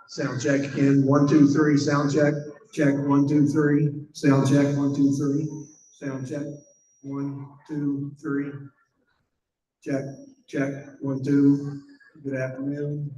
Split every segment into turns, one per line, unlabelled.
Sound check again, 1, 2, 3, sound check, check, 1, 2, 3, sound check, 1, 2, 3, sound check, 1, 2, 3, check, check, 1, 2, good afternoon.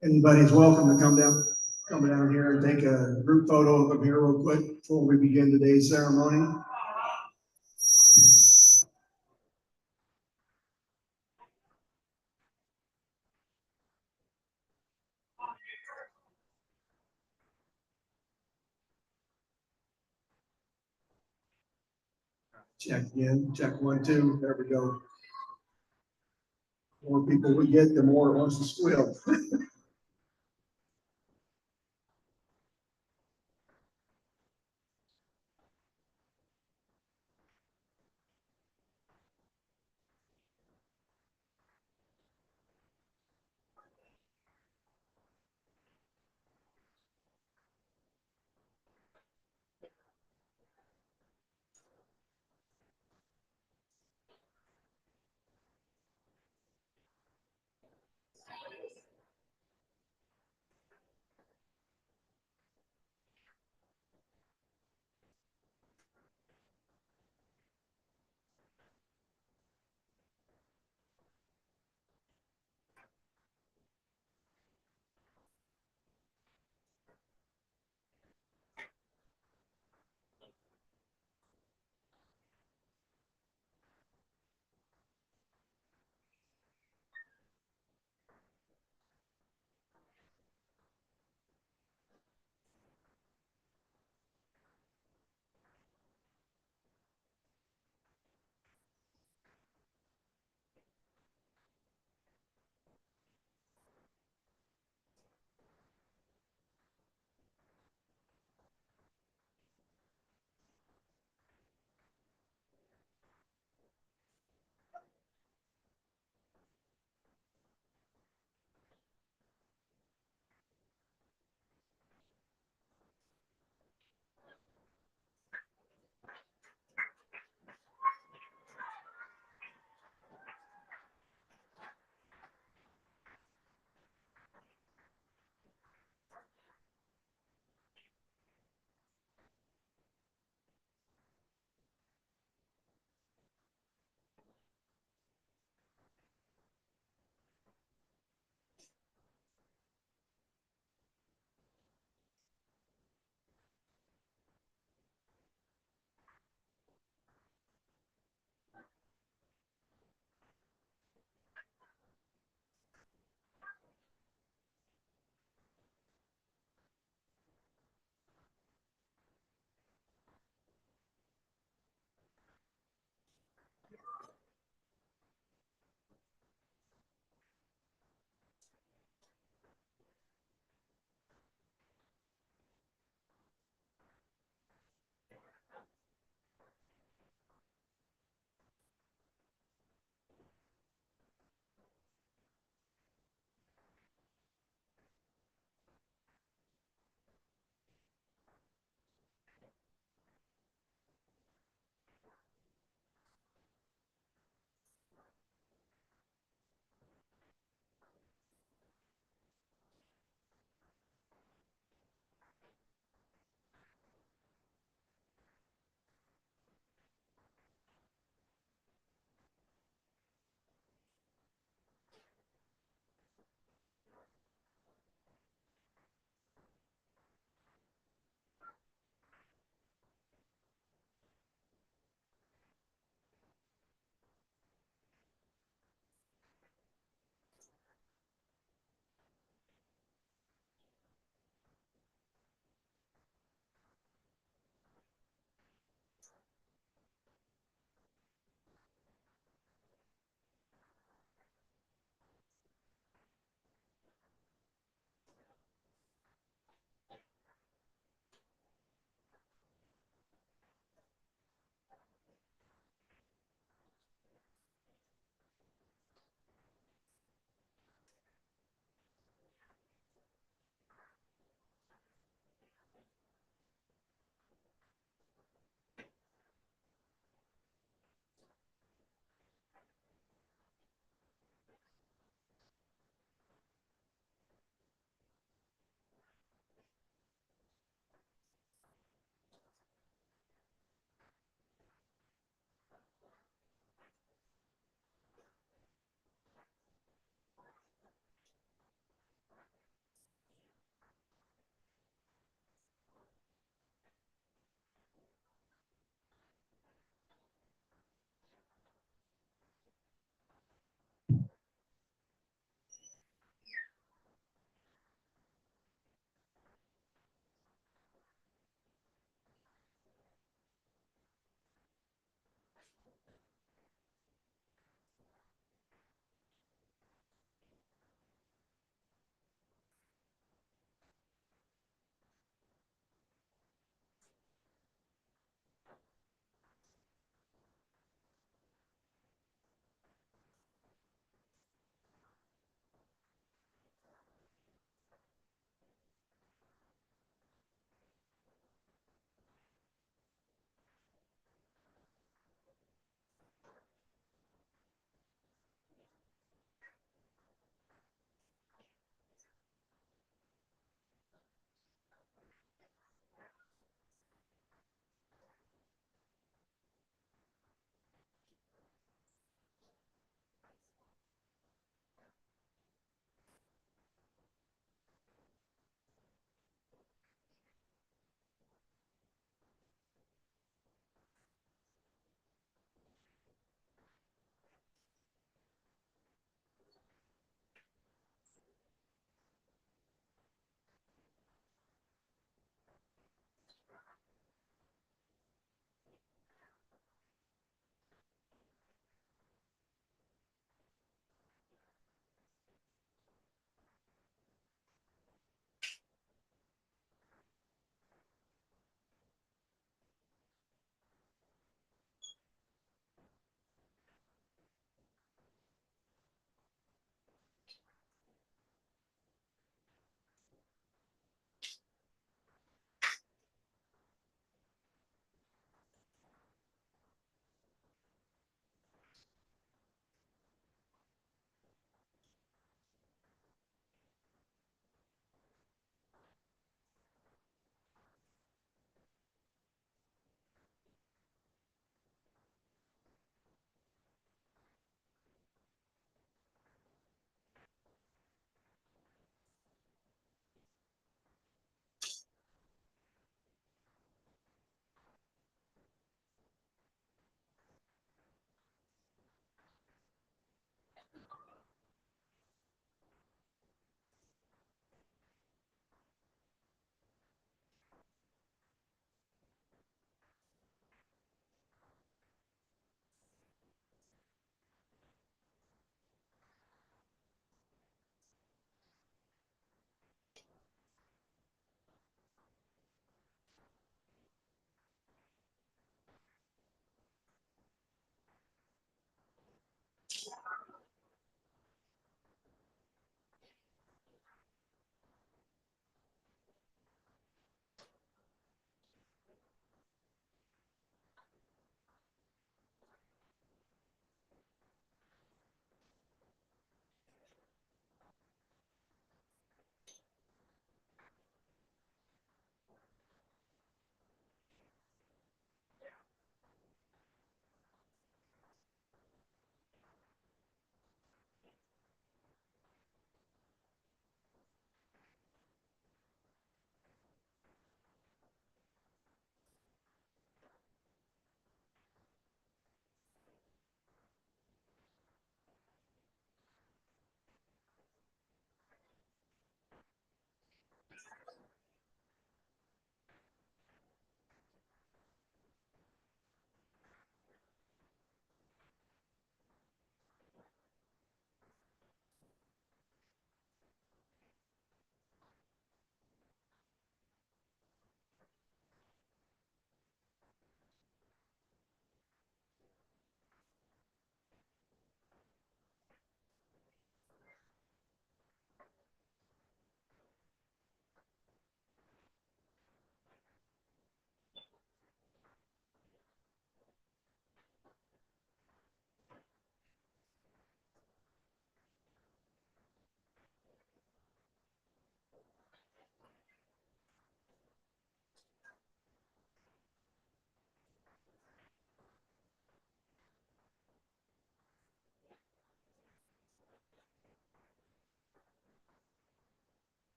Anybody's welcome to come down here and take a group photo of them here real quick before we begin today's ceremony. Check again, check 1, 2, there we go. The more people we get, the more it wants to squeal.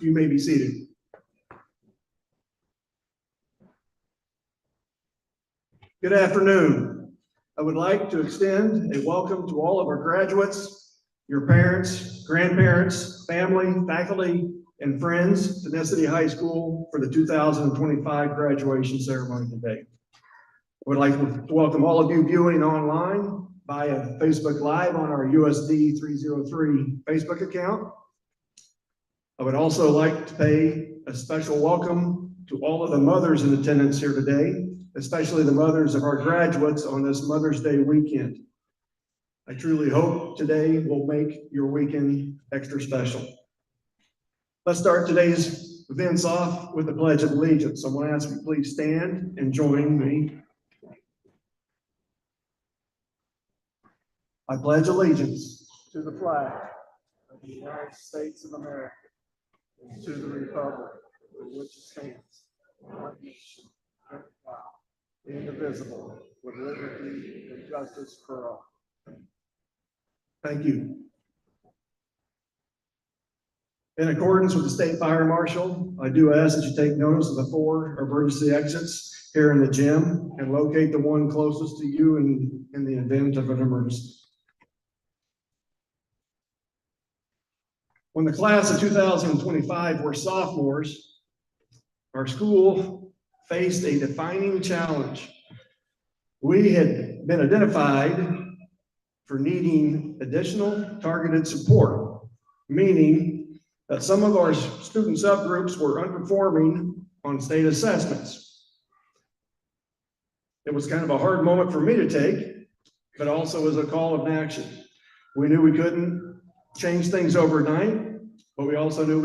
You may be seated. Good afternoon. I would like to extend a welcome to all of our graduates, your parents, grandparents, family, faculty, and friends to Necessity High School for the 2025 graduation ceremony today. I would like to welcome all of you viewing online via Facebook Live on our USD 303 Facebook account. I would also like to pay a special welcome to all of the mothers in attendance here today, especially the mothers of our graduates on this Mother's Day weekend. I truly hope today will make your weekend extra special. Let's start today's events off with the Pledge of Allegiance. I'm going to ask you please stand and join me. I pledge allegiance to the flag of the United States of America and to the republic for which it stands, one nation, under God, indivisible, with liberty and justice for all. Thank you. In accordance with the State Fire Marshal, I do ask that you take notice of the 4 emergency exits here in the gym and locate the one closest to you in the event of an emergency. When the class of 2025 were sophomores, our school faced a defining challenge. We had been identified for needing additional targeted support, meaning that some of our student subgroups were underperforming on state assessments. It was kind of a hard moment for me to take, but also as a call of action. We knew we couldn't change things overnight, but we also knew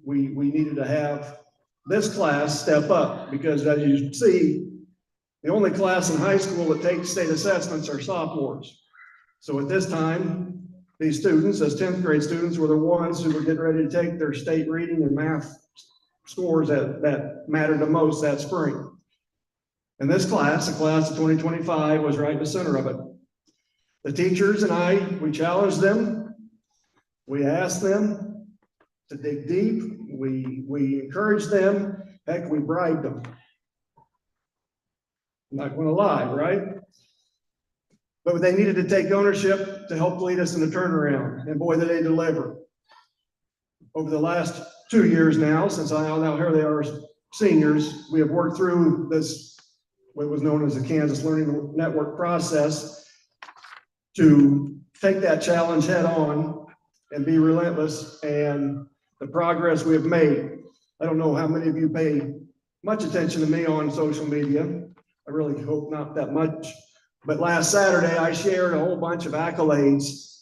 we needed to have this class step up, because as you see, the only class in high school that takes state assessments are sophomores. So at this time, these students, as 10th grade students, were the ones who were getting ready to take their state reading and math scores that mattered the most that spring. And this class, the class of 2025, was right in the center of it. The teachers and I, we challenged them. We asked them to dig deep. We encouraged them. Heck, we bribed them. I'm not going to lie, right? But they needed to take ownership to help lead us in the turnaround. And boy, did they deliver. Over the last 2 years now, since now here they are seniors, we have worked through this, what was known as the Kansas Learning Network process, to take that challenge head on and be relentless. And the progress we have made, I don't know how many of you pay much attention to me on social media. I really hope not that much. But last Saturday, I shared a whole bunch of accolades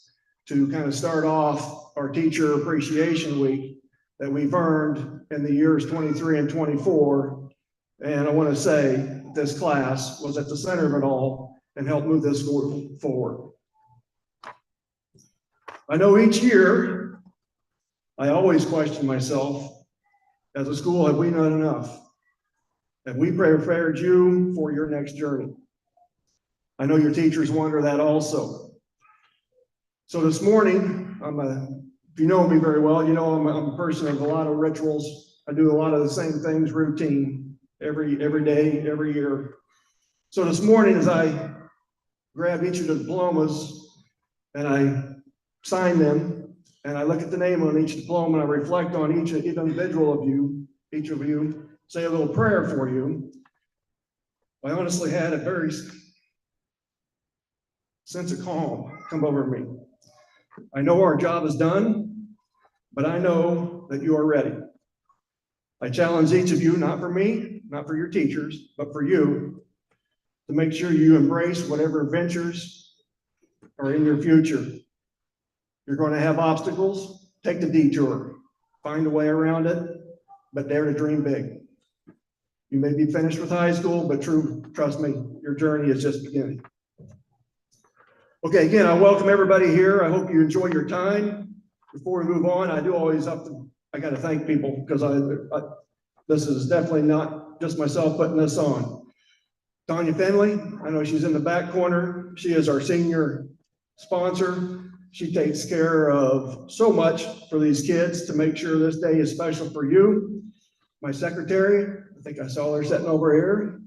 to kind of start off our Teacher Appreciation Week that we've earned in the years 23 and 24. And I want to say this class was at the center of it all and helped move this school forward. I know each year, I always question myself, as a school, have we done enough? Have we prepared you for your next journey? I know your teachers wonder that also. So this morning, if you know me very well, you know I'm a person of a lot of rituals. I do a lot of the same things routine every day, every year. So this morning, as I grab each of the diplomas and I sign them, and I look at the name on each diploma and I reflect on each individual of you, each of you, say a little prayer for you, I honestly had a very sense of calm come over me. I know our job is done, but I know that you are ready. I challenge each of you, not for me, not for your teachers, but for you, to make sure you embrace whatever adventures are in your future. You're going to have obstacles, take the detour, find a way around it, but dare to dream big. You may be finished with high school, but trust me, your journey is just beginning. Okay, again, I welcome everybody here. I hope you enjoy your time. Before we move on, I got to thank people, because this is definitely not just myself putting this on. Tanya Finley, I know she's in the back corner. She is our senior sponsor. She takes care of so much for these kids to make sure this day is special for you. My secretary, I think I saw her sitting over here,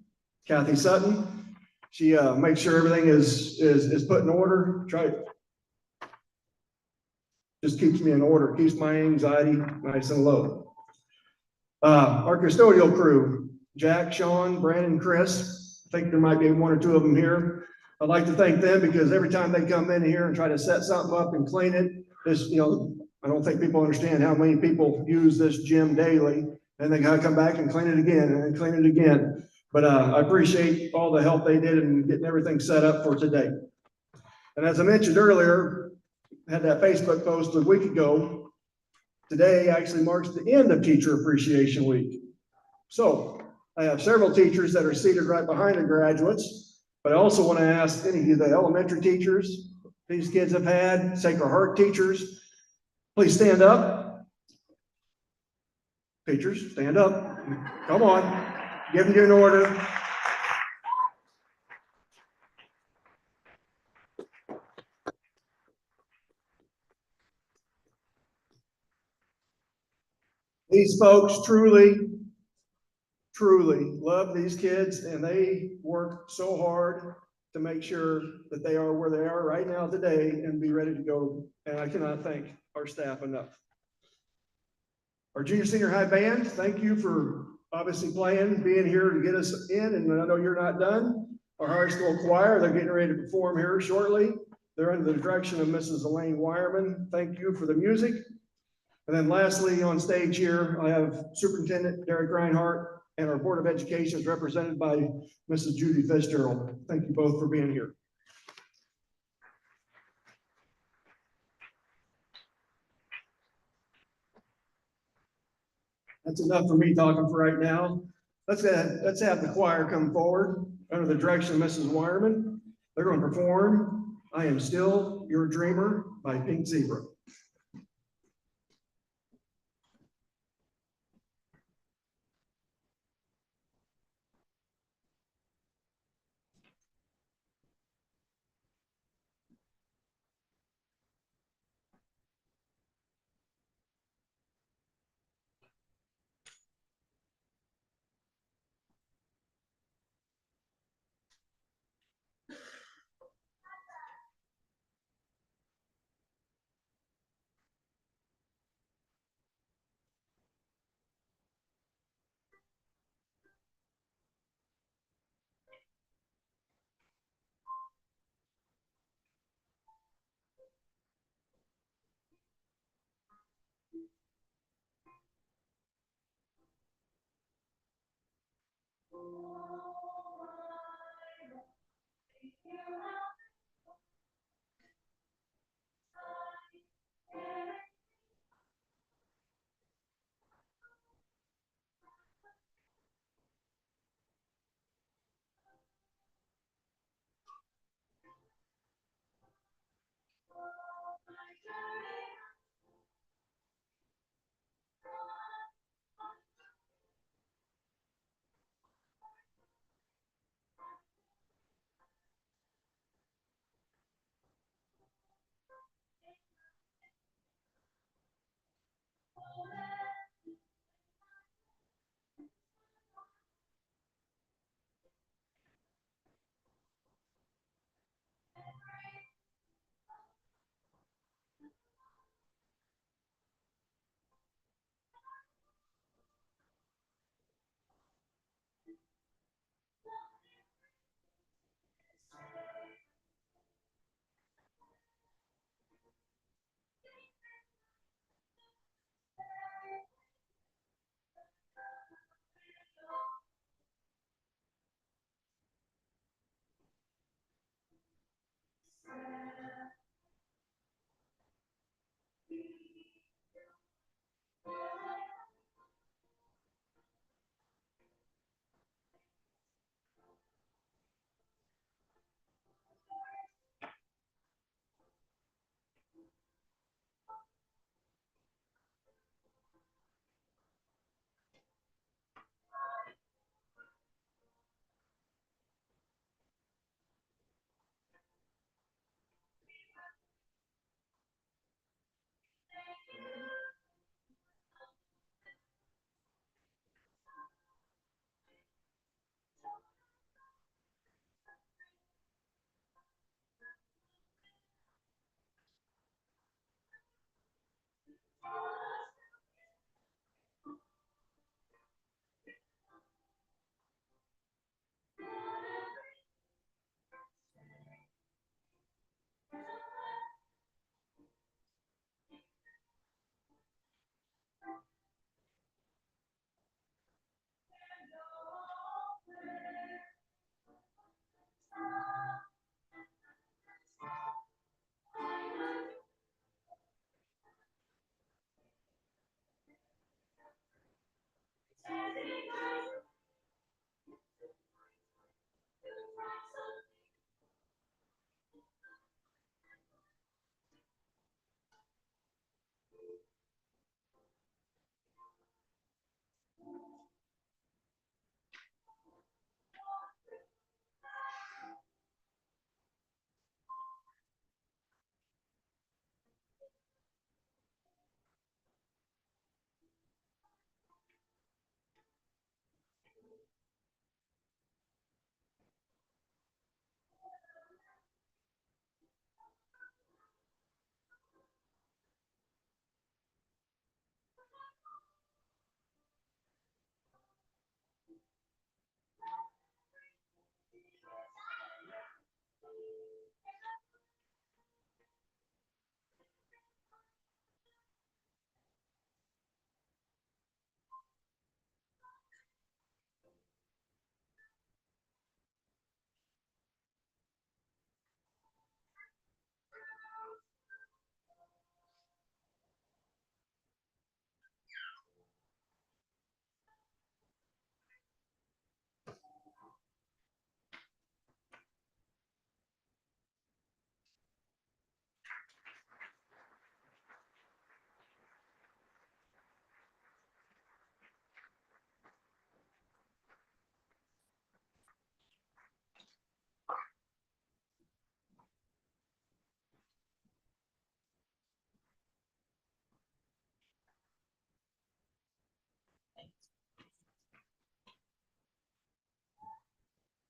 Kathy Sutton. She makes sure everything is put in order. Just keeps me in order, keeps my anxiety nice and low. Our custodial crew, Jack, Sean, Brandon, Chris. I think there might be 1 or 2 of them here. I'd like to thank them, because every time they come in here and try to set something up and clean it, I don't think people understand how many people use this gym daily. and they gotta come back and clean it again and clean it again. But I appreciate all the help they did in getting everything set up for today. And as I mentioned earlier, I had that Facebook post a week ago. Today actually marks the end of Teacher Appreciation Week. So I have several teachers that are seated right behind the graduates, but I also want to ask any of the elementary teachers these kids have had, Sacred Heart teachers, please stand up. Teachers, stand up. Come on, give you an order. These folks truly love these kids, and they work so hard to make sure that they are where they are right now today and be ready to go. And I cannot thank our staff enough. Our junior senior high band, thank you for obviously playing, being here to get us in. And I know you're not done. Our high school choir, they're getting ready to perform here shortly. They're under the direction of Mrs. Elaine Wireman. Thank you for the music. And then lastly, on stage here, I have Superintendent Derek Reinhardt, and our Board of Education is represented by Mrs. Judy Fitzgerald. Thank you both for being here. That's enough for me talking for right now. Let's have the choir come forward under the direction of Mrs. Wireman. They're going to perform "I Am Still Your Dreamer" by Pink Zebra.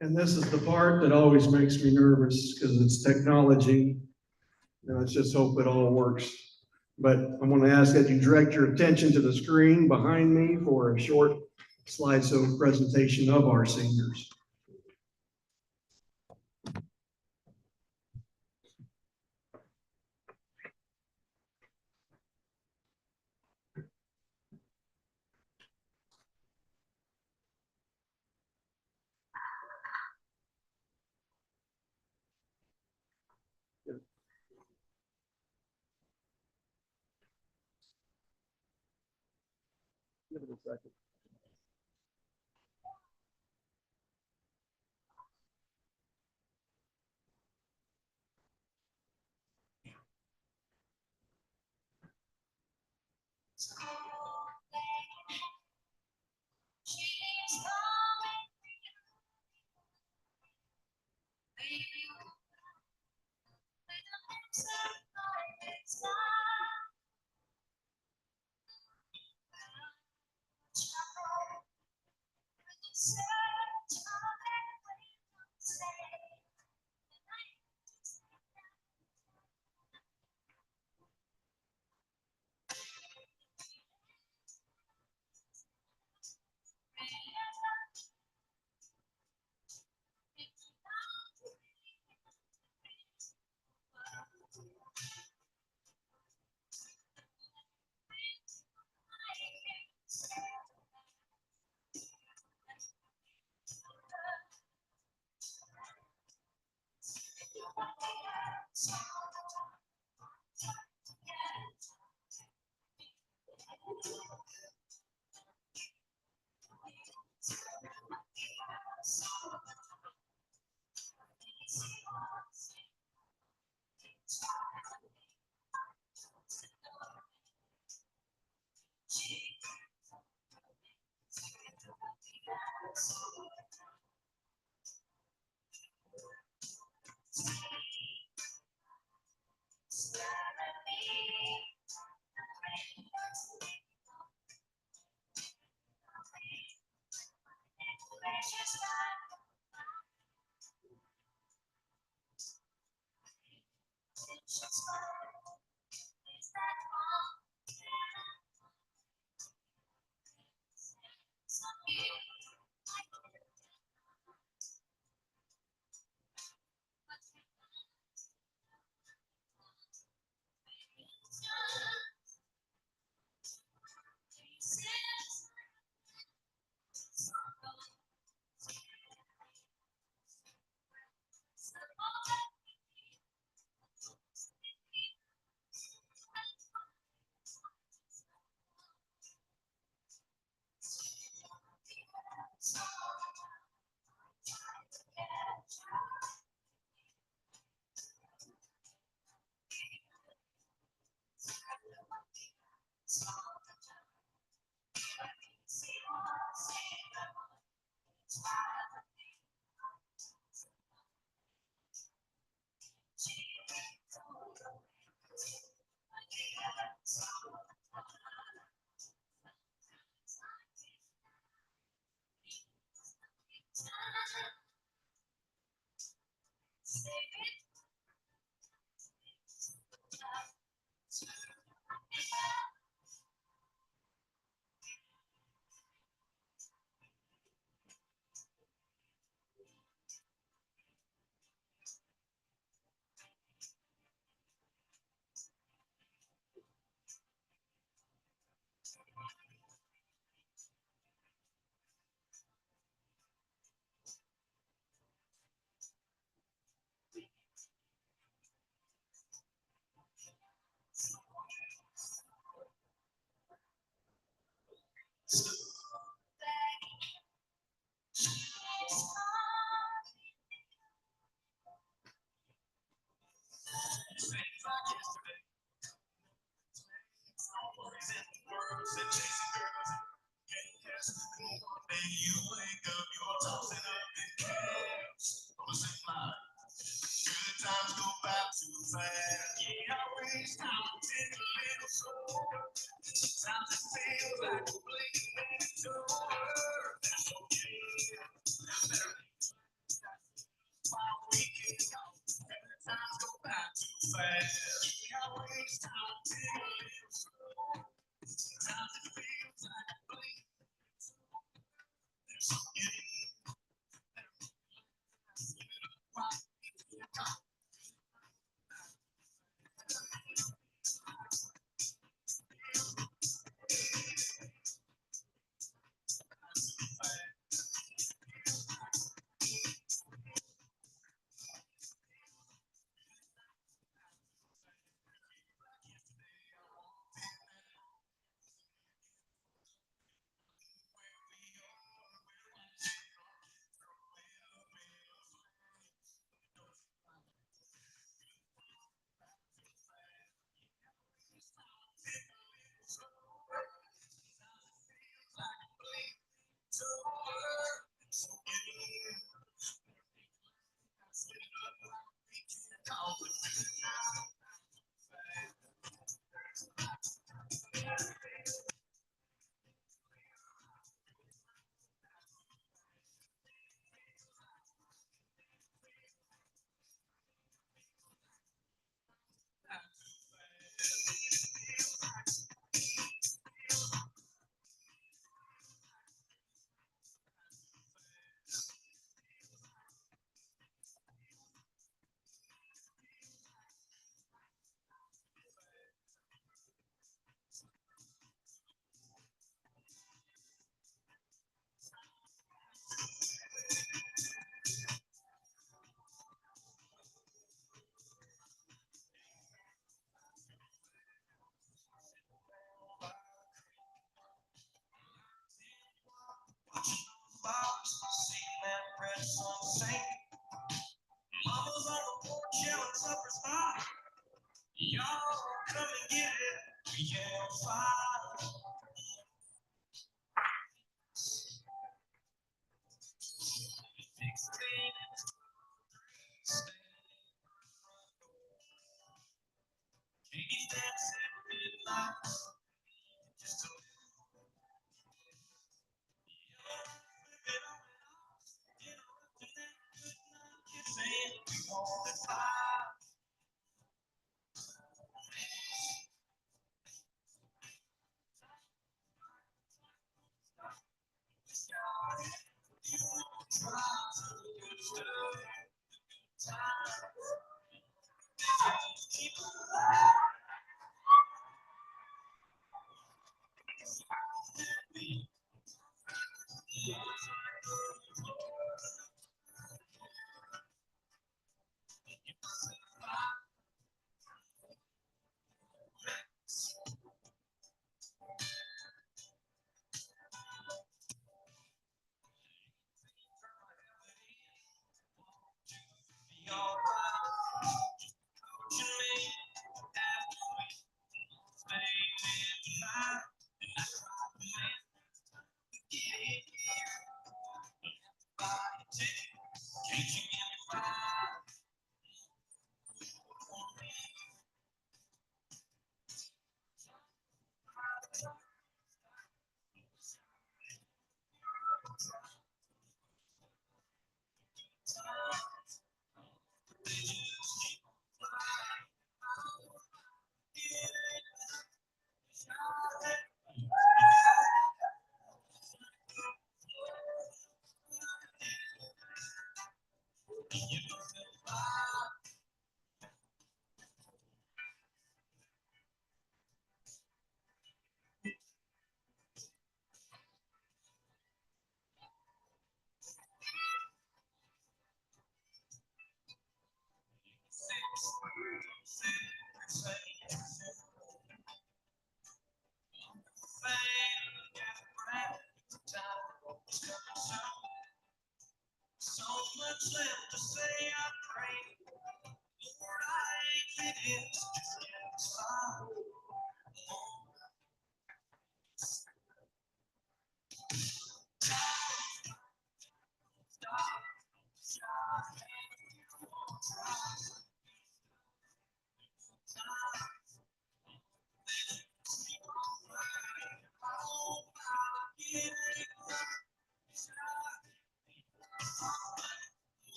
And this is the part that always makes me nervous because it's technology. Let's just hope it all works. But I'm going to ask that you direct your attention to the screen behind me for a short slideshow presentation of our seniors. Give it a second.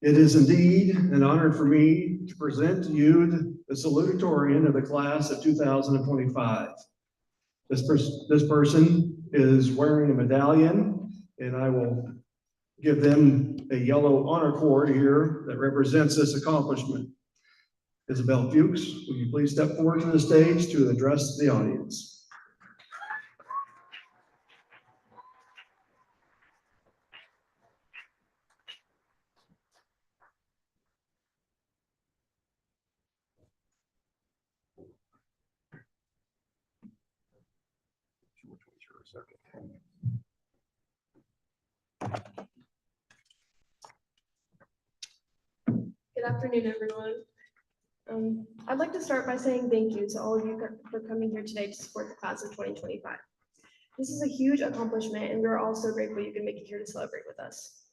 It is indeed an honor for me to present to you the salutatorian of the class of 2025. This person is wearing a medallion, and I will give them a yellow honor cord here that represents this accomplishment. Isabel Fuchs, will you please step forward to the stage to address the audience?
Good afternoon, everyone. I'd like to start by saying thank you to all of you for coming here today to support the class of 2025. This is a huge accomplishment, and we're all so grateful you can make it here to celebrate with us.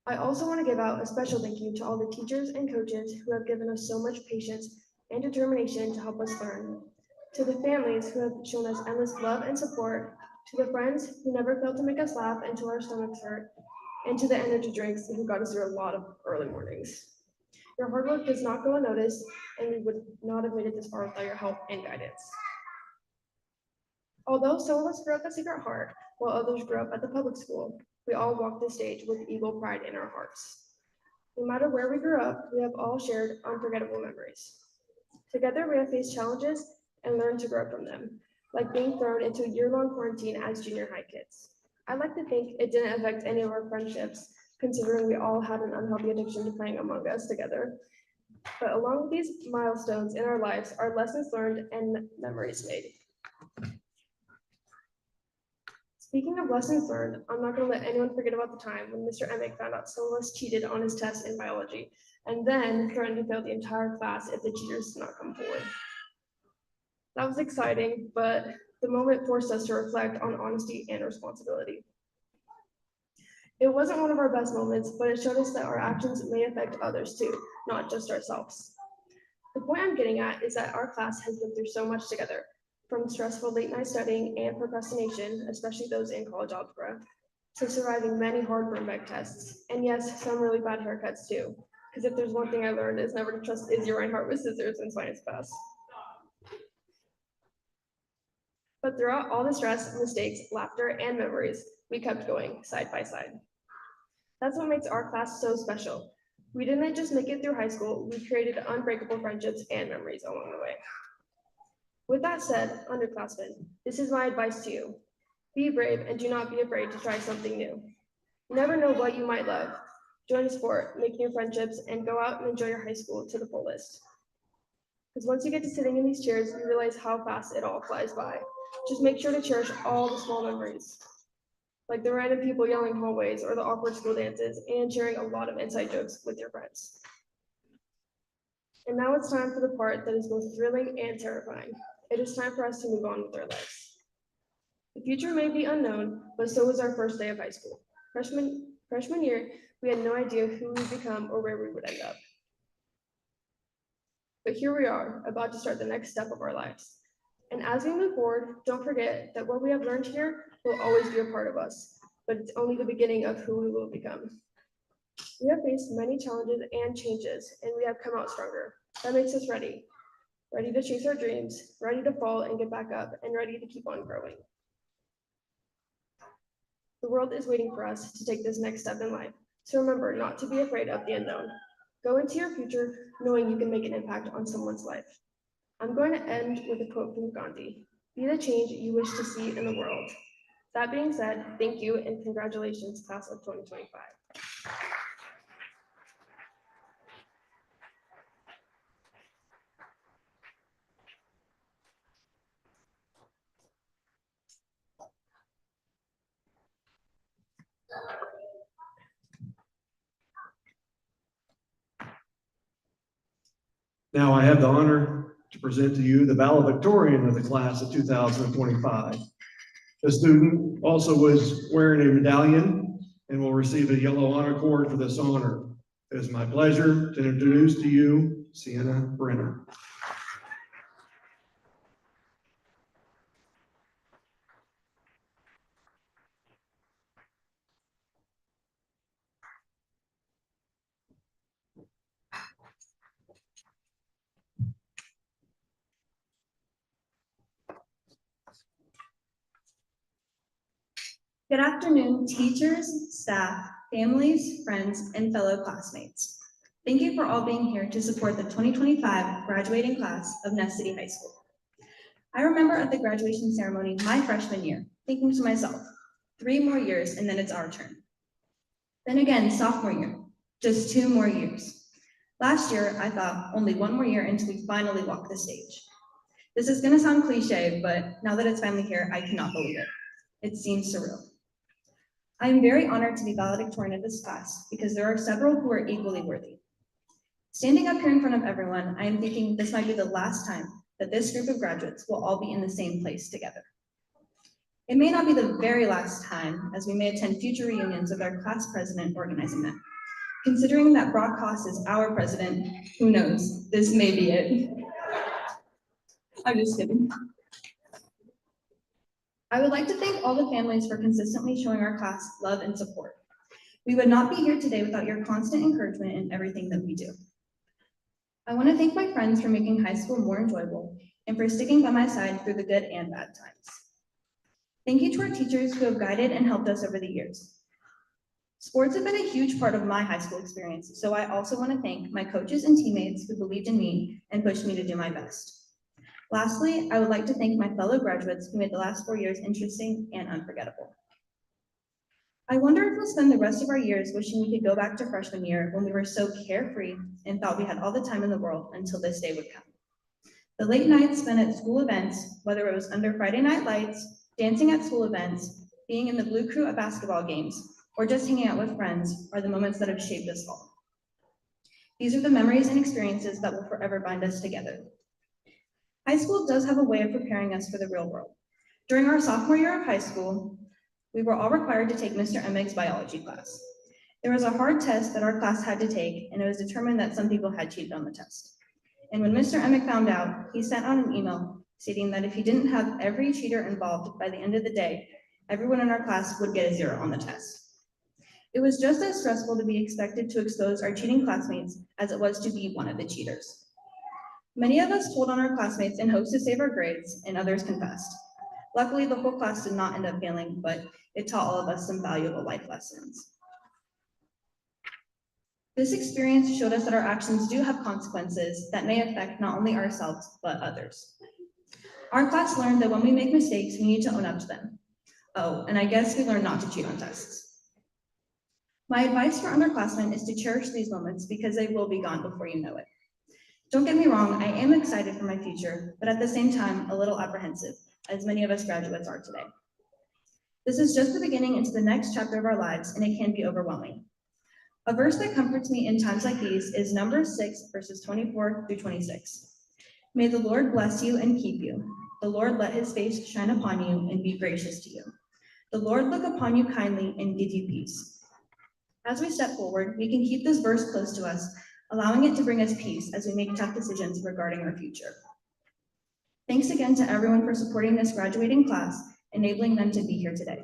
I also want to give out a special thank you to all the teachers and coaches who have given us so much patience and determination to help us learn, to the families who have shown us endless love and support, to the friends who never failed to make us laugh until our stomachs hurt, and to the energy drinks who got us through a lot of early mornings. Your hard work does not go unnoticed, and we would not have made it this far without your help and guidance. Although some of us grew up at Sacred Heart, while others grew up at the public school, we all walk the stage with equal pride in our hearts. No matter where we grew up, we have all shared unforgettable memories. Together, we have faced challenges and learned to grow from them, like being thrown into a year-long quarantine as junior high kids. I'd like to think it didn't affect any of our friendships, considering we all had an unhealthy addiction to playing Among Us together. But along with these milestones in our lives are lessons learned and memories made. Speaking of lessons learned, I'm not going to let anyone forget about the time when Mr. Emick found out some of us cheated on his test in biology, and then threatened to fail the entire class if the cheaters did not come forward. That was exciting, but the moment forced us to reflect on honesty and responsibility. It wasn't one of our best moments, but it showed us that our actions may affect others too, not just ourselves. The point I'm getting at is that our class has been through so much together, from stressful late night studying and procrastination, especially those in college algebra, to surviving many hard burn back tests, and yes, some really bad haircuts too. Because if there's one thing I learned is never to trust Izzy Reinhardt with scissors in science class. But throughout all the stress, mistakes, laughter, and memories, we kept going side by side. That's what makes our class so special. We didn't just make it through high school, we created unbreakable friendships and memories along the way. With that said, underclassmen, this is my advice to you. Be brave and do not be afraid to try something new. You never know what you might love. Join a sport, make new friendships, and go out and enjoy your high school to the fullest. Because once you get to sitting in these chairs, you realize how fast it all flies by. Just make sure to cherish all the small memories, like the random people yelling hallways or the awkward school dances and sharing a lot of inside jokes with your friends. And now it's time for the part that is both thrilling and terrifying. It is time for us to move on with our lives. The future may be unknown, but so was our first day of high school. Freshman year, we had no idea who we'd become or where we would end up. But here we are, about to start the next step of our lives. And as we move forward, don't forget that what we have learned here will always be a part of us, but it's only the beginning of who we will become. We have faced many challenges and changes, and we have come out stronger. That makes us ready to chase our dreams, ready to fall and get back up, and ready to keep on growing. The world is waiting for us to take this next step in life, so remember not to be afraid of the unknown. Go into your future knowing you can make an impact on someone's life. I'm going to end with a quote from Gandhi: "Be the change you wish to see in the world." That being said, thank you and congratulations, class of 2025.
Now I have the honor to present to you the valedictorian of the class of 2025. The student also was wearing a medallion and will receive a yellow honor cord for this honor. It is my pleasure to introduce to you Sienna Brenner.
Good afternoon, teachers, staff, families, friends, and fellow classmates. Thank you for all being here to support the 2025 graduating class of Ness City High School. I remember at the graduation ceremony my freshman year, thinking to myself, 3 more years and then it's our turn. Then again, sophomore year, just 2 more years. Last year, I thought only 1 more year until we finally walk the stage. This is gonna sound cliche, but now that it's finally here, I cannot believe it. It seems surreal. I am very honored to be valedictorian of this class because there are several who are equally worthy. Standing up here in front of everyone, I am thinking this might be the last time that this group of graduates will all be in the same place together. It may not be the very last time, as we may attend future reunions with our class president organizing them. Considering that Brock Haas is our president, who knows, this may be it. I'm just kidding. I would like to thank all the families for consistently showing our class love and support. We would not be here today without your constant encouragement in everything that we do. I want to thank my friends for making high school more enjoyable and for sticking by my side through the good and bad times. Thank you to our teachers who have guided and helped us over the years. Sports have been a huge part of my high school experience, so I also want to thank my coaches and teammates who believed in me and pushed me to do my best. Lastly, I would like to thank my fellow graduates who made the last 4 years interesting and unforgettable. I wonder if we'll spend the rest of our years wishing we could go back to freshman year when we were so carefree and thought we had all the time in the world until this day would come. The late nights spent at school events, whether it was under Friday night lights, dancing at school events, being in the Blue Crew at basketball games, or just hanging out with friends, are the moments that have shaped us all. These are the memories and experiences that will forever bind us together. High school does have a way of preparing us for the real world. During our sophomore year of high school, we were all required to take Mr. Emmig's biology class. There was a hard test that our class had to take, and it was determined that some people had cheated on the test. And when Mr. Emmig found out, he sent out an email stating that if he didn't have every cheater involved by the end of the day, everyone in our class would get a 0 on the test. It was just as stressful to be expected to expose our cheating classmates as it was to be one of the cheaters. Many of us told on our classmates in hopes to save our grades, and others confessed. Luckily, the whole class did not end up failing, but it taught all of us some valuable life lessons. This experience showed us that our actions do have consequences that may affect not only ourselves, but others. Our class learned that when we make mistakes, we need to own up to them. Oh, and I guess we learned not to cheat on tests. My advice for underclassmen is to cherish these moments because they will be gone before you know it. Don't get me wrong, I am excited for my future, but at the same time, a little apprehensive, as many of us graduates are today. This is just the beginning into the next chapter of our lives, and it can be overwhelming. A verse that comforts me in times like these is Numbers 6, verses 24 through 26. May the Lord bless you and keep you. The Lord let his face shine upon you and be gracious to you. The Lord look upon you kindly and give you peace. As we step forward, we can keep this verse close to us, allowing it to bring us peace as we make tough decisions regarding our future. Thanks again to everyone for supporting this graduating class, enabling them to be here today.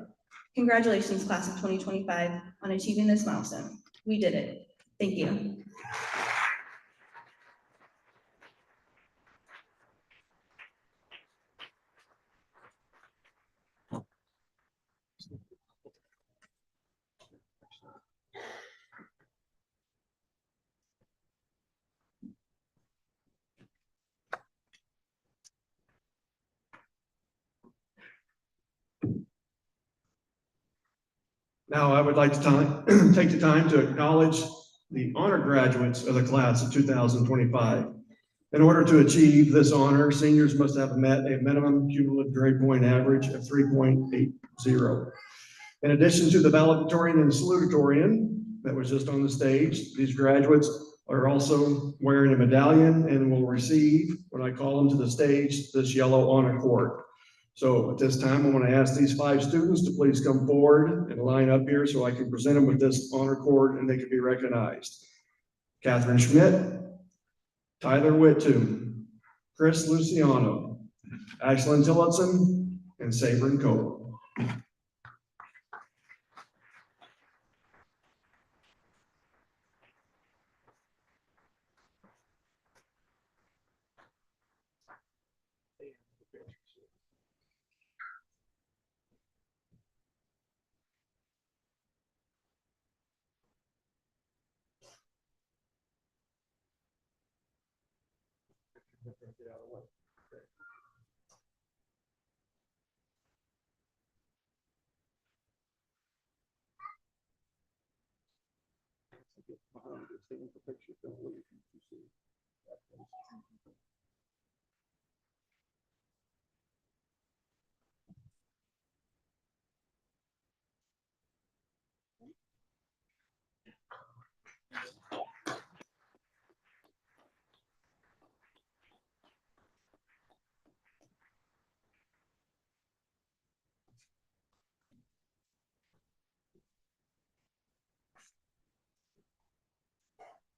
Congratulations, class of 2025, on achieving this milestone. We did it. Thank you.
Now, I would like to take the time to acknowledge the honor graduates of the class of 2025. In order to achieve this honor, seniors must have met a minimum cumulative grade point average of 3.80. In addition to the valedictorian and salutatorian that was just on the stage, these graduates are also wearing a medallion and will receive, when I call them to the stage, this yellow honor cord. So at this time, I want to ask these 5 students to please come forward and line up here so I can present them with this honor cord and they can be recognized. Catherine Schmidt, Tyler Whittum, Chris Luciano, Ashlyn Tillotson, and Sabrin Cole.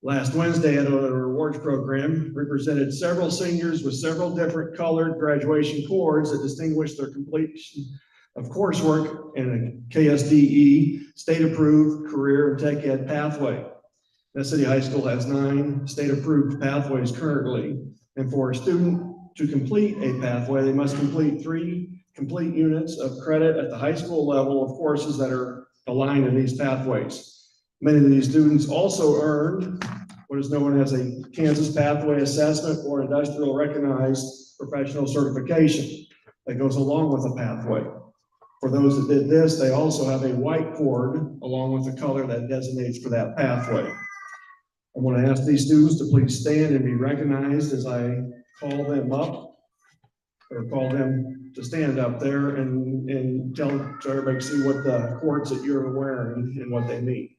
Last Wednesday at a rewards program, we presented several seniors with several different colored graduation cords that distinguish their completion of coursework in a KSDE state-approved career and tech ed pathway. Ness City High School has 9 state-approved pathways currently, and for a student to complete a pathway, they must complete 3 complete units of credit at the high school level of courses that are aligned in these pathways. Many of these students also earned what is known as a Kansas Pathway Assessment or Industrial Recognized Professional Certification that goes along with the pathway. For those that did this, they also have a white cord along with the color that designates for that pathway. I want to ask these students to please stand and be recognized as I call them up, or call them to stand up there and tell everybody to see what the cords that you're wearing and what they mean.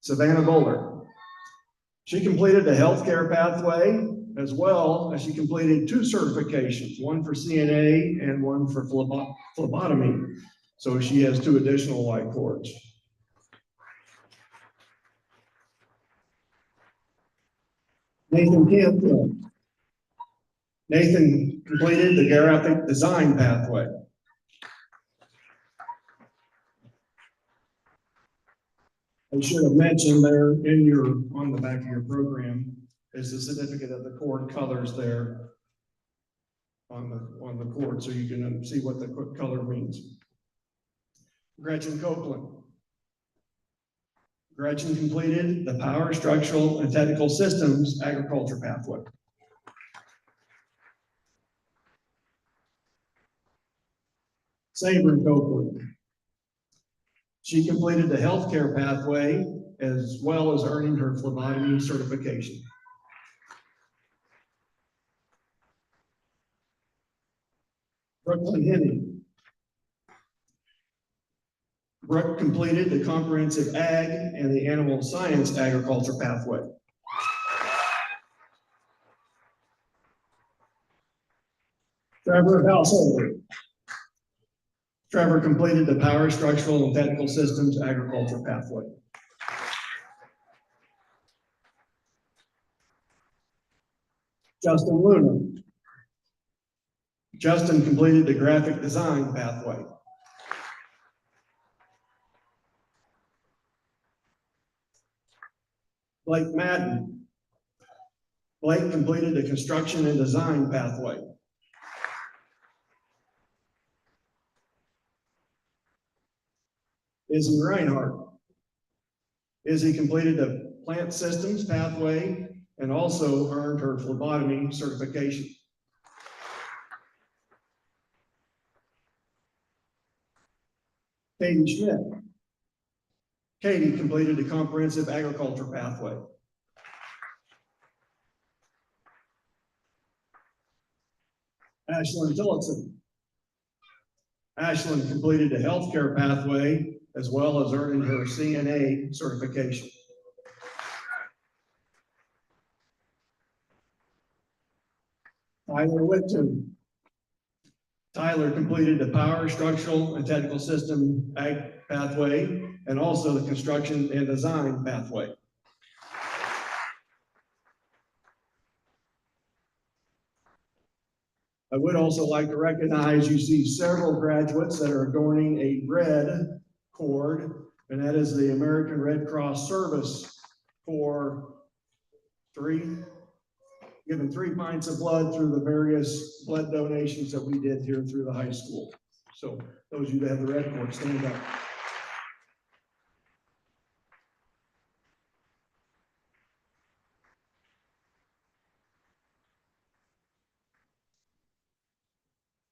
Savannah Bowler. She completed the healthcare pathway as well as she completed 2 certifications, one for CNA and one for phlebotomy. So she has 2 additional white cords. Nathan Canfield. Nathan completed the graphic design pathway. I should have mentioned there on the back of your program is the certificate of the cord colors there on the cord, so you can see what the color means. Gretchen Copeland. Gretchen completed the Power, Structural, and Technical Systems Agriculture pathway. Saber Copeland. She completed the healthcare pathway as well as earning her phlebotomy certification. Brooklyn Henning. Brooke completed the comprehensive ag and the animal science agriculture pathway. Trevor Householder. Trevor completed the Power, Structural, and Technical Systems agriculture pathway. Justin Luna. Justin completed the graphic design pathway. Blake Madden. Blake completed the construction and design pathway. Izzy Reinhardt. Izzy completed the plant systems pathway and also earned her phlebotomy certification. Katie Schmidt. Katie completed the comprehensive agriculture pathway. Ashlyn Tillotson. Ashlyn completed the healthcare pathway as well as earning her CNA certification. Tyler Whitton. Tyler completed the Power, Structural, and Technical System Ag pathway and also the construction and design pathway. I would also like to recognize, you see several graduates that are adorning a red cord, and that is the American Red Cross Service for giving 3 pints of blood through the various blood donations that we did here through the high school. So those of you that have the red cord, stand up.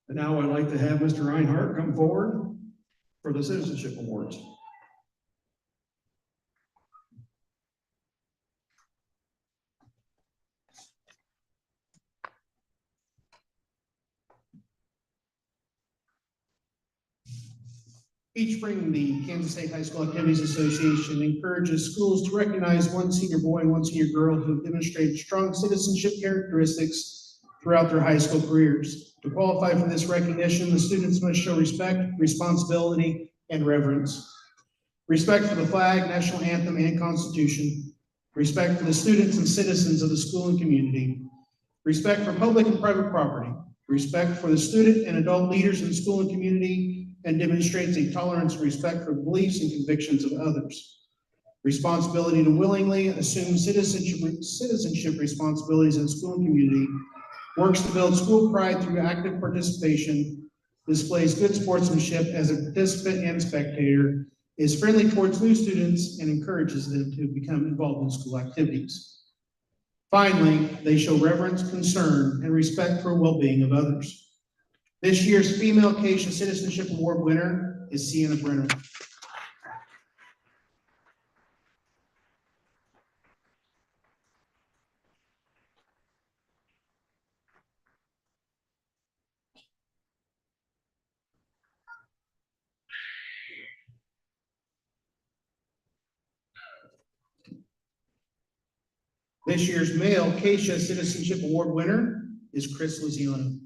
And now I'd like to have Mr. Reinhardt come forward for the Citizenship Awards.
Each spring, the Kansas State High School Activities Association encourages schools to recognize one senior boy and one senior girl who have demonstrated strong citizenship characteristics throughout their high school careers. To qualify for this recognition, the students must show respect, responsibility, and reverence. Respect for the flag, national anthem, and Constitution. Respect for the students and citizens of the school and community. Respect for public and private property. Respect for the student and adult leaders in the school and community, and demonstrates a tolerance and respect for the beliefs and convictions of others. Responsibility to willingly assume citizenship responsibilities in the school and community, works to build school pride through active participation, displays good sportsmanship as a participant and spectator, is friendly towards new students, and encourages them to become involved in school activities. Finally, they show reverence, concern, and respect for well-being of others. This year's Female Acacia Citizenship Award winner is Sienna Brenner. This year's Male Acacia Citizenship Award winner is Chris Luziano.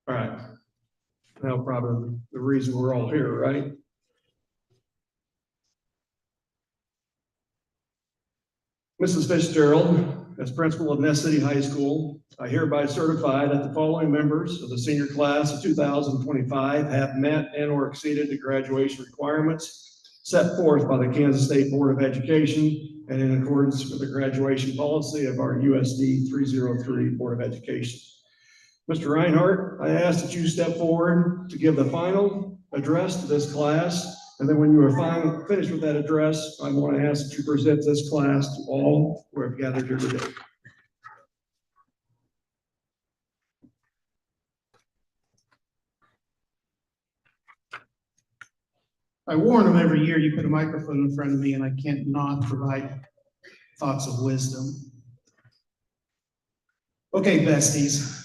All right. Now probably the reason we're all here, right? Mrs. Fitzgerald, as principal of Ness City High School, I hereby certify that the following members of the senior class of 2025 have met and or exceeded the graduation requirements set forth by the Kansas State Board of Education and in accordance with the graduation policy of our USD 303 Board of Education. Mr. Reinhardt, I ask that you step forward to give the final address to this class. And then when you are finished with that address, I want to ask that you present this class to all who have gathered here today.
I warn them every year you put a microphone in front of me and I can't not provide thoughts of wisdom. Okay, besties.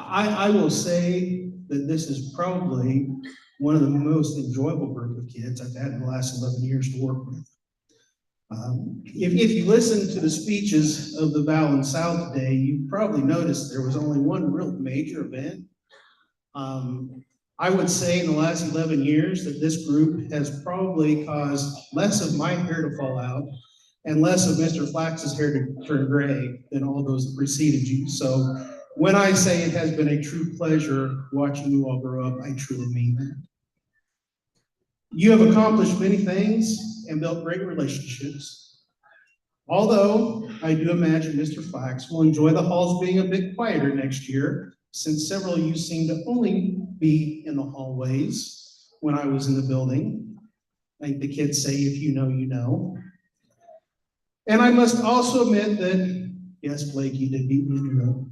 I will say that this is probably one of the most enjoyable group of kids I've had in the last 11 years to work with. If you listen to the speeches of the Val and South today, you probably noticed there was only one real major event. I would say in the last 11 years that this group has probably caused less of my hair to fall out and less of Mr. Flax's hair to turn gray than all those that preceded you. So when I say it has been a true pleasure watching you all grow up, I truly mean that. You have accomplished many things and built great relationships. Although I do imagine Mr. Flax will enjoy the halls being a bit quieter next year, since several of you seem to only be in the hallways when I was in the building. Like the kids say, if you know, you know. And I must also admit that, yes, Blake, you did beat me in your note.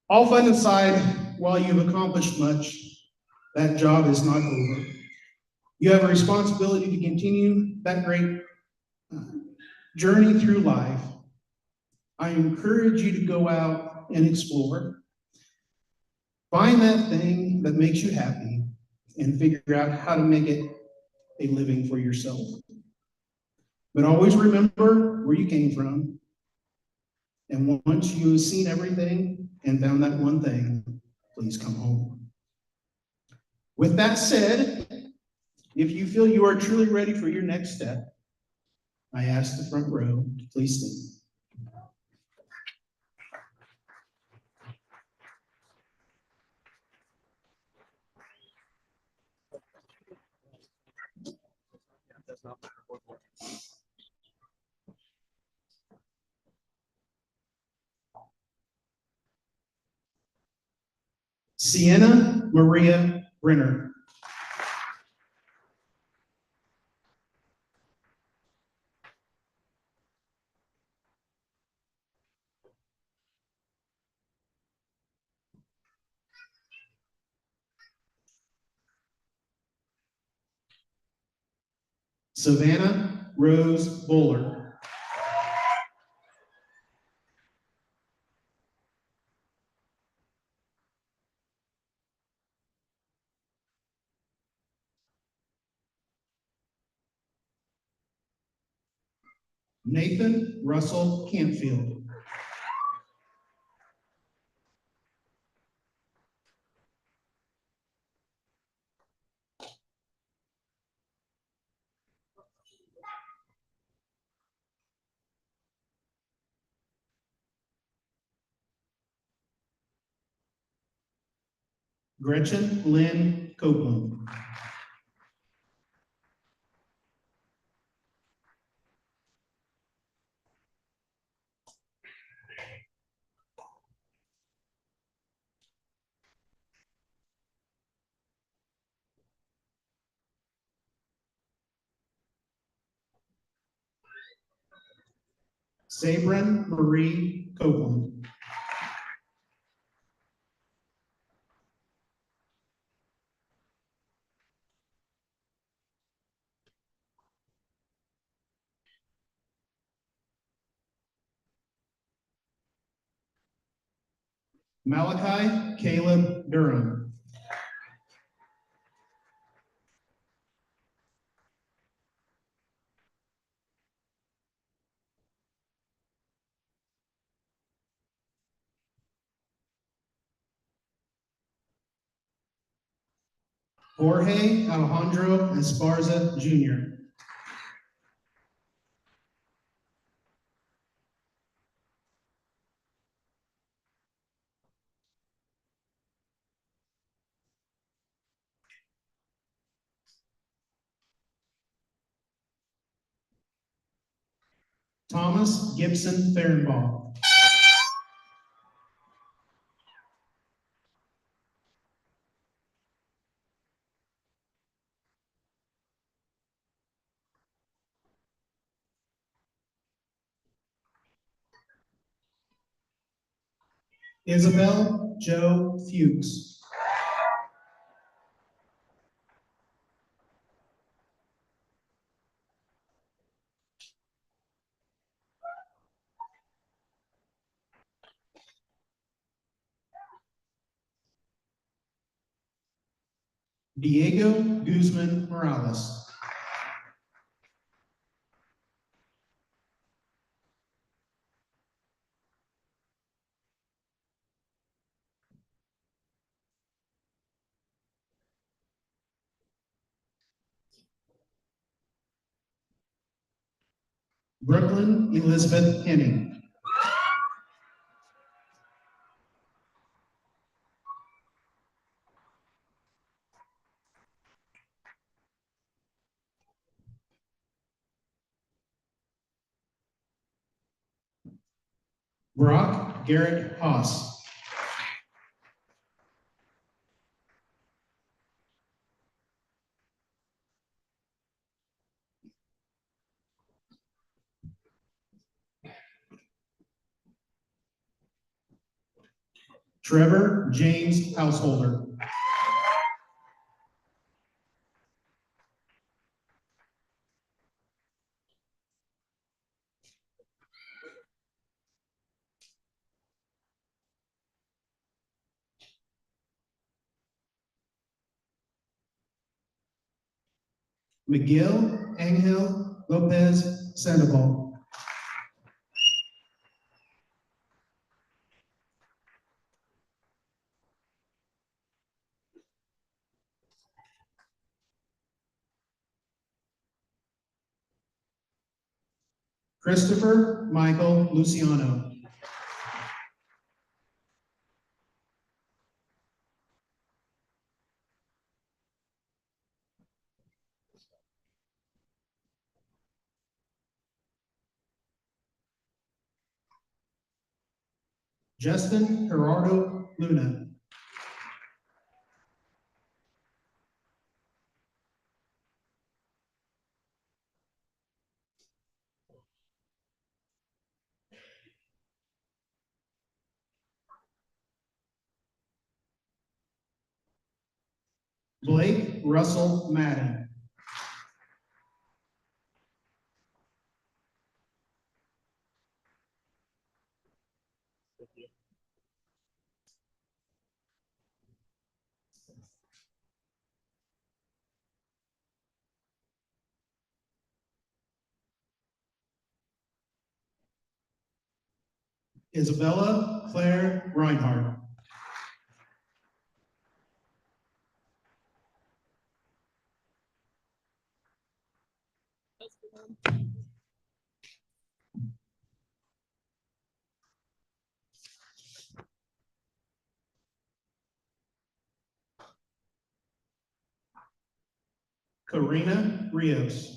All fun aside, while you've accomplished much, that job is not over. You have a responsibility to continue that great journey through life. I encourage you to go out and explore. Find that thing that makes you happy and figure out how to make it a living for yourself. But always remember where you came from. And once you've seen everything and found that one thing, please come home. With that said, if you feel you are truly ready for your next step, I ask the front row to please stand. Sienna Maria Brenner. Savannah Rose Buller. Nathan Russell Campfield. Gretchen Lynn Copeland. Sabrin Marie Copeland. Malachi Caleb Durham. Jorge Alejandro Esparza Jr. Thomas Gibson Fehrenbach. Isabel Joe Fuchs. Diego Guzman Morales. Brooklyn Elizabeth Henning. Brock Garrett Haas. Trevor James Householder. Miguel Angel Lopez Sandoval. Christopher Michael Luciano. Justin Gerardo Luna. Blake Russell Madden. Isabella Claire Reinhardt. Karina Rios.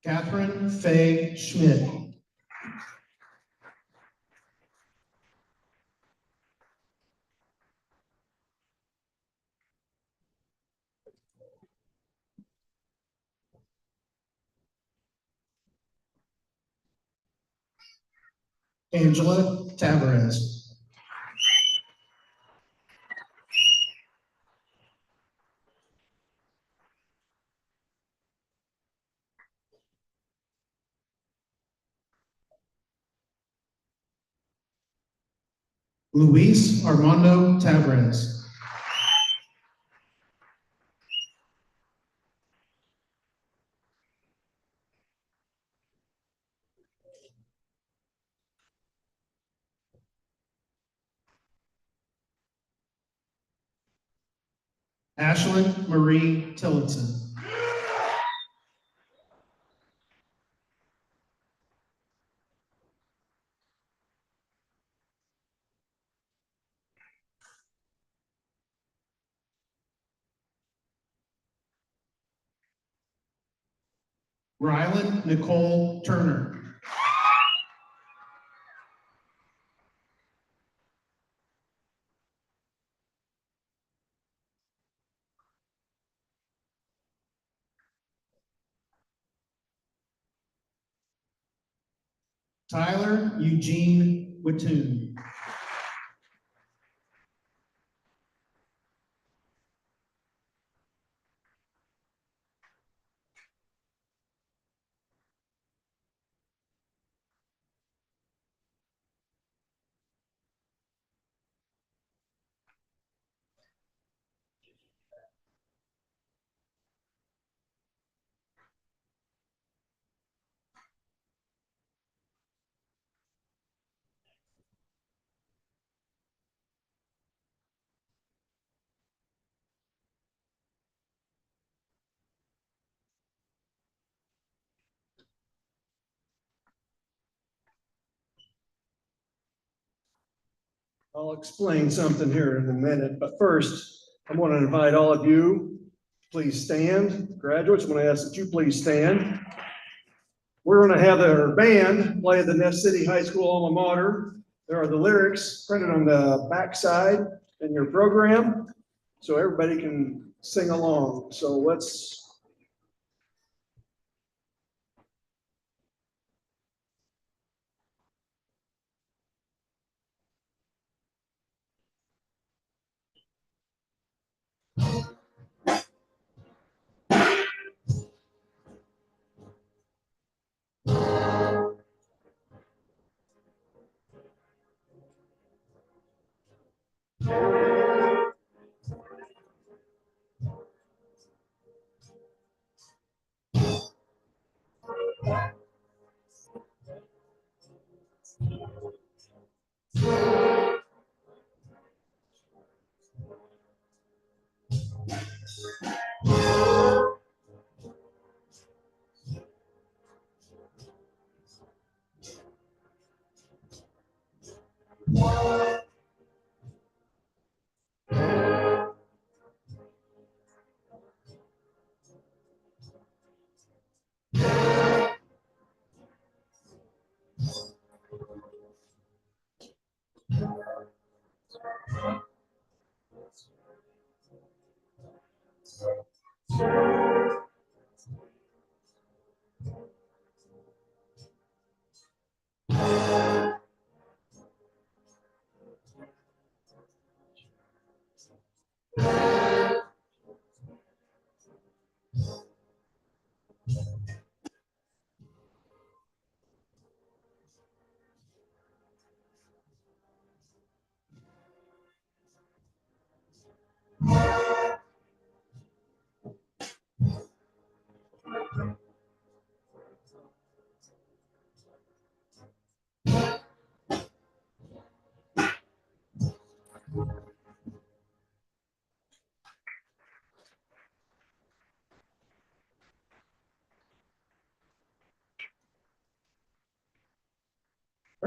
Catherine Faye Schmidt. Angela Tavares. Luis Armando Tavares. Ashlyn Marie Tillotson. Rylan Nicole Turner. Tyler Eugene Wittoon.
I'll explain something here in a minute, but first, I want to invite all of you, please stand. Graduates, I'm going to ask that you please stand. We're going to have our band play the Ness City High School alma mater. There are the lyrics printed on the backside in your program, so everybody can sing along. So let's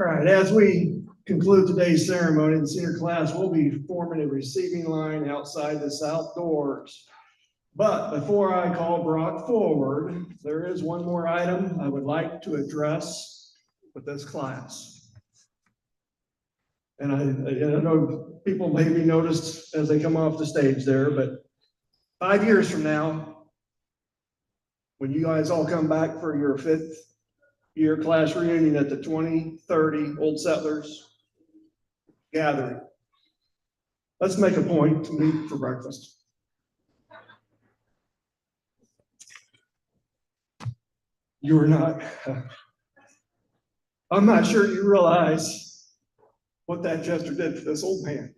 All right, as we conclude today's ceremony, the senior class will be forming a receiving line outside the south doors. But before I call Brock forward, there is one more item I would like to address with this class. And I know people maybe noticed as they come off the stage there, but 5 years from now, when you guys all come back for your 5th year class reunion at the 2030 Old Settlers gathering, let's make a point to meet for breakfast. You are not, I'm not sure you realize what that gesture did for this old man.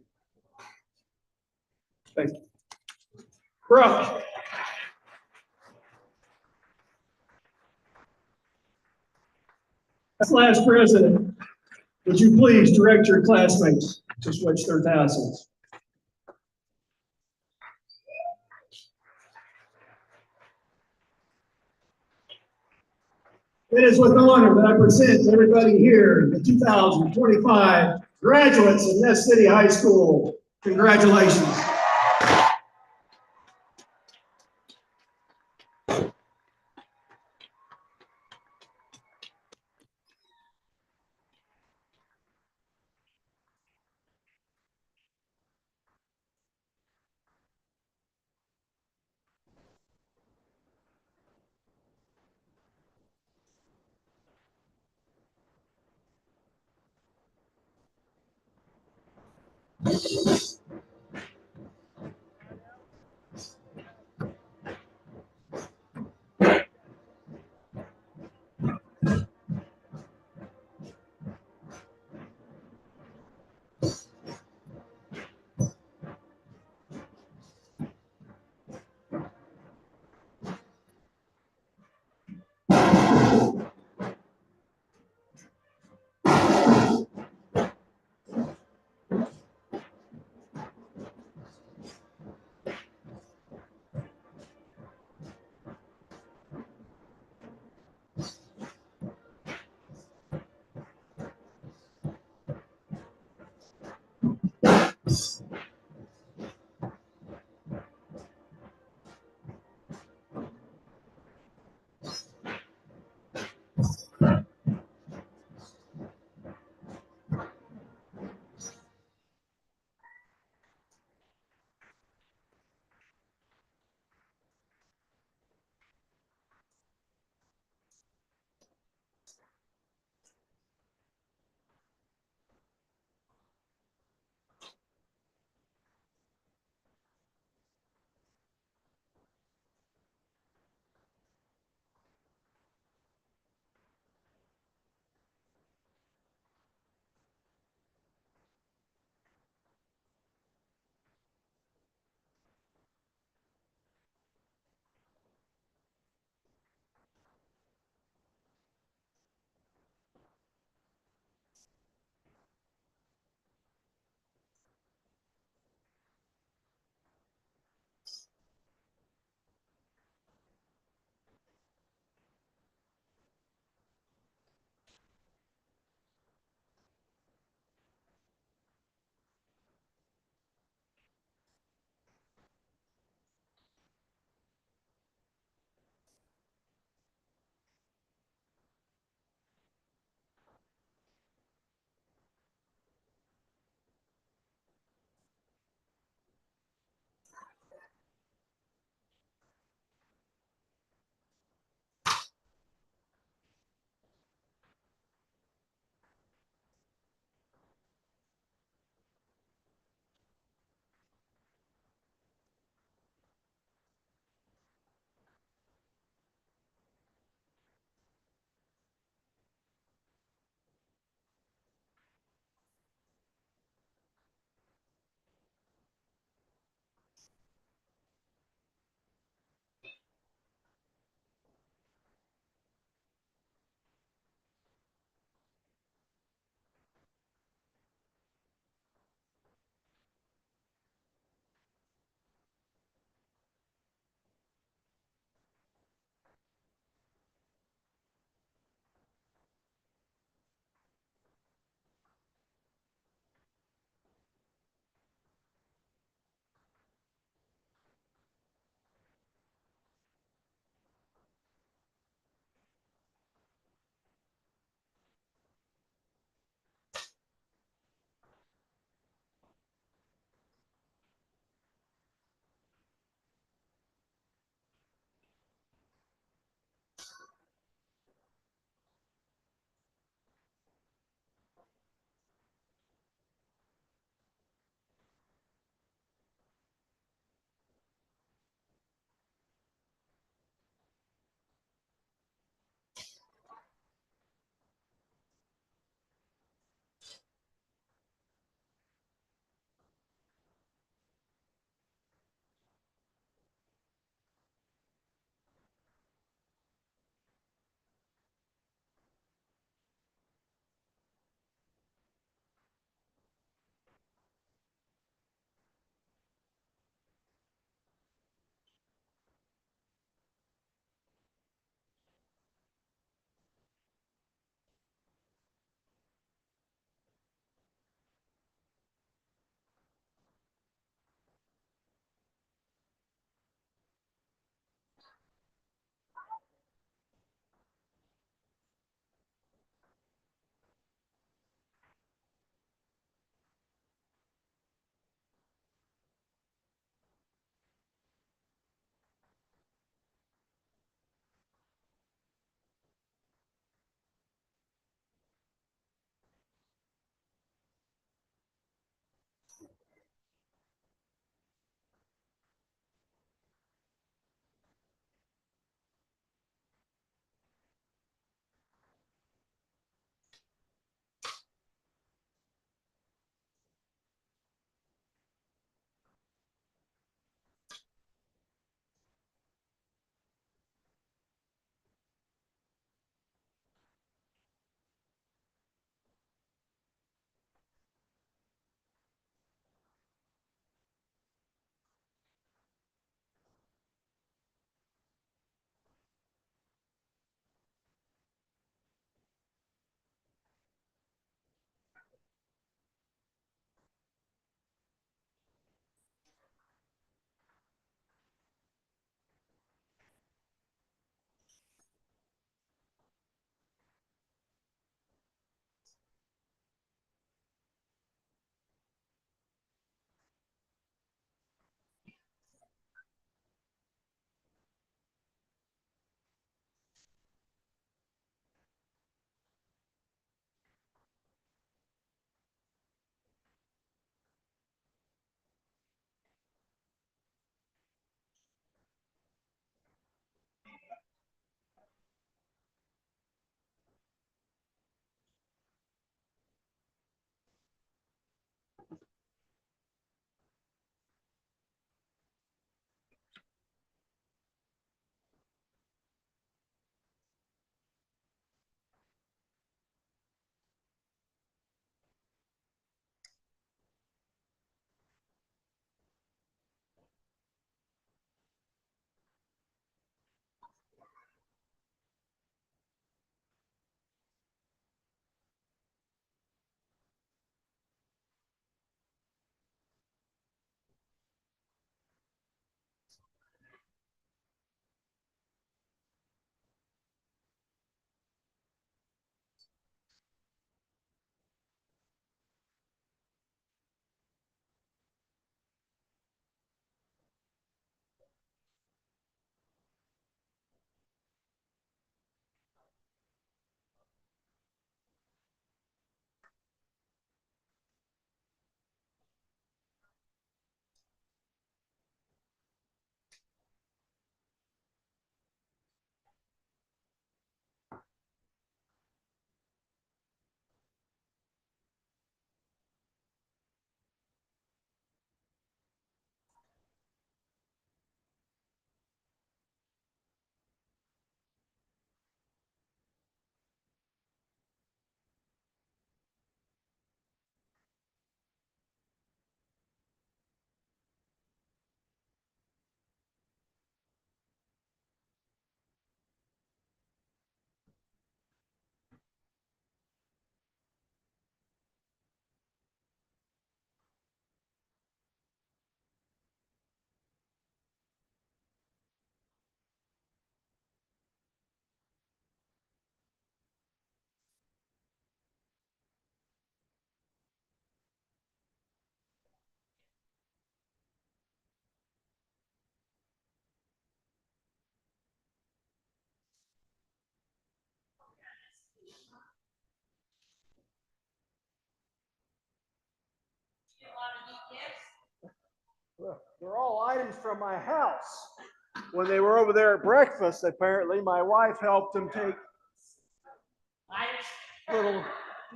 Thank you. Brock. Class president, would you please direct your classmates to switch their tassels? It is with honor that I present to everybody here the 2025 graduates of Ness City High School. Congratulations.
They're all items from my house. When they were over there at breakfast, apparently my wife helped them take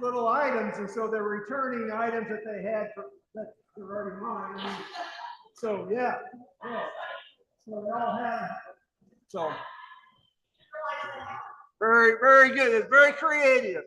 little items, and so they're returning items that they had that are already mine. So yeah. So they all have. So very good. It's very creative.